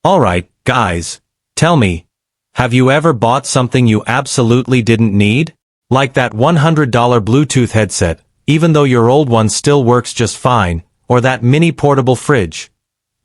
Alright, guys, tell me, have you ever bought something you absolutely didn't need? Like that $100 Bluetooth headset, even though your old one still works just fine, or that mini portable fridge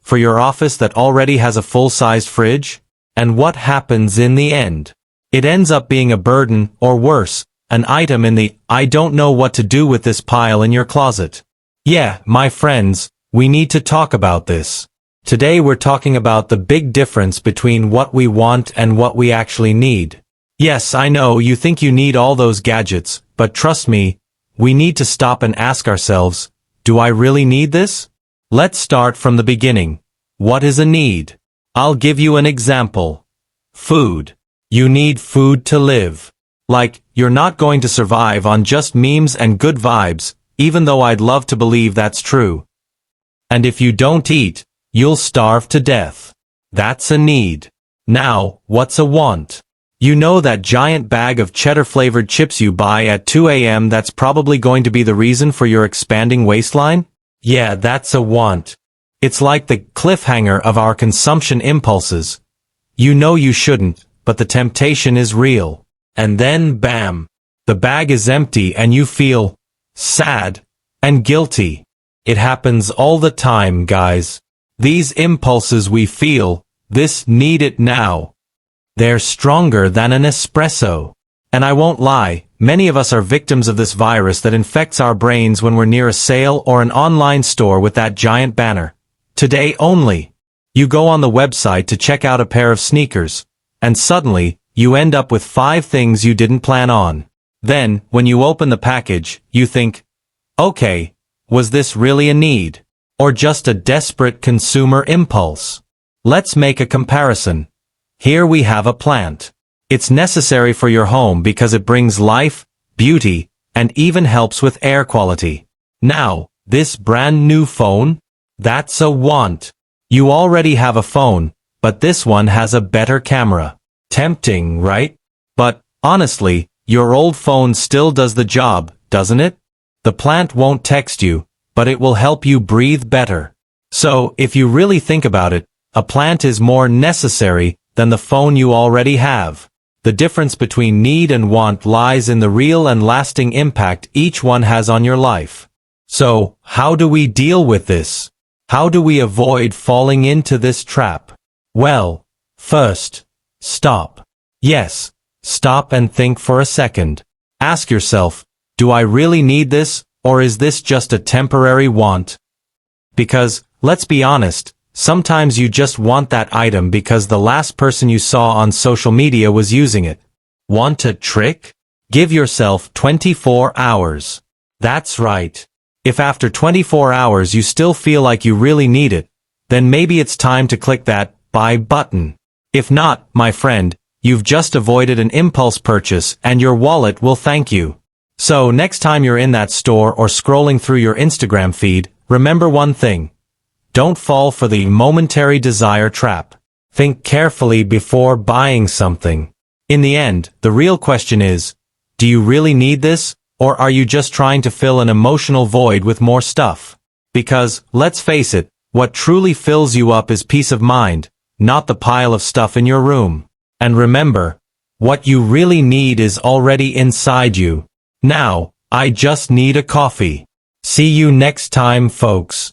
for your office that already has a full-sized fridge? And what happens in the end? It ends up being a burden, or worse, an item in the I don't know what to do with this pile in your closet. Yeah, my friends, we need to talk about this. Today we're talking about the big difference between what we want and what we actually need. Yes, I know you think you need all those gadgets, but trust me, we need to stop and ask ourselves, do I really need this? Let's start from the beginning. What is a need? I'll give you an example. Food. You need food to live. Like, you're not going to survive on just memes and good vibes, even though I'd love to believe that's true. And if you don't eat, you'll starve to death. That's a need. Now, what's a want? You know that giant bag of cheddar-flavored chips you buy at 2 a.m. that's probably going to be the reason for your expanding waistline? Yeah, that's a want. It's like the cliffhanger of our consumption impulses. You know you shouldn't, but the temptation is real. And then bam! The bag is empty and you feel sad and guilty. It happens all the time, guys. These impulses we feel, this need it now. They're stronger than an espresso. And I won't lie, many of us are victims of this virus that infects our brains when we're near a sale or an online store with that giant banner. Today only. You go on the website to check out a pair of sneakers, and suddenly, you end up with 5 things you didn't plan on. Then, when you open the package, you think, okay, was this really a need? Or just a desperate consumer impulse? Let's make a comparison. Here we have a plant. It's necessary for your home because it brings life, beauty, and even helps with air quality. Now, this brand new phone? That's a want. You already have a phone, but this one has a better camera. Tempting, right? But, honestly, your old phone still does the job, doesn't it? The plant won't text you, but it will help you breathe better. So, if you really think about it, a plant is more necessary than the phone you already have. The difference between need and want lies in the real and lasting impact each one has on your life. So, how do we deal with this? How do we avoid falling into this trap? Well, first, stop. Yes, stop and think for a second. Ask yourself, do I really need this? Or is this just a temporary want? Because, let's be honest, sometimes you just want that item because the last person you saw on social media was using it. Want a trick? Give yourself 24 hours. That's right. If after 24 hours you still feel like you really need it, then maybe it's time to click that buy button. If not, my friend, you've just avoided an impulse purchase and your wallet will thank you. So next time you're in that store or scrolling through your Instagram feed, remember one thing. Don't fall for the momentary desire trap. Think carefully before buying something. In the end, the real question is, do you really need this, or are you just trying to fill an emotional void with more stuff? Because, let's face it, what truly fills you up is peace of mind, not the pile of stuff in your room. And remember, what you really need is already inside you. Now, I just need a coffee. See you next time, folks.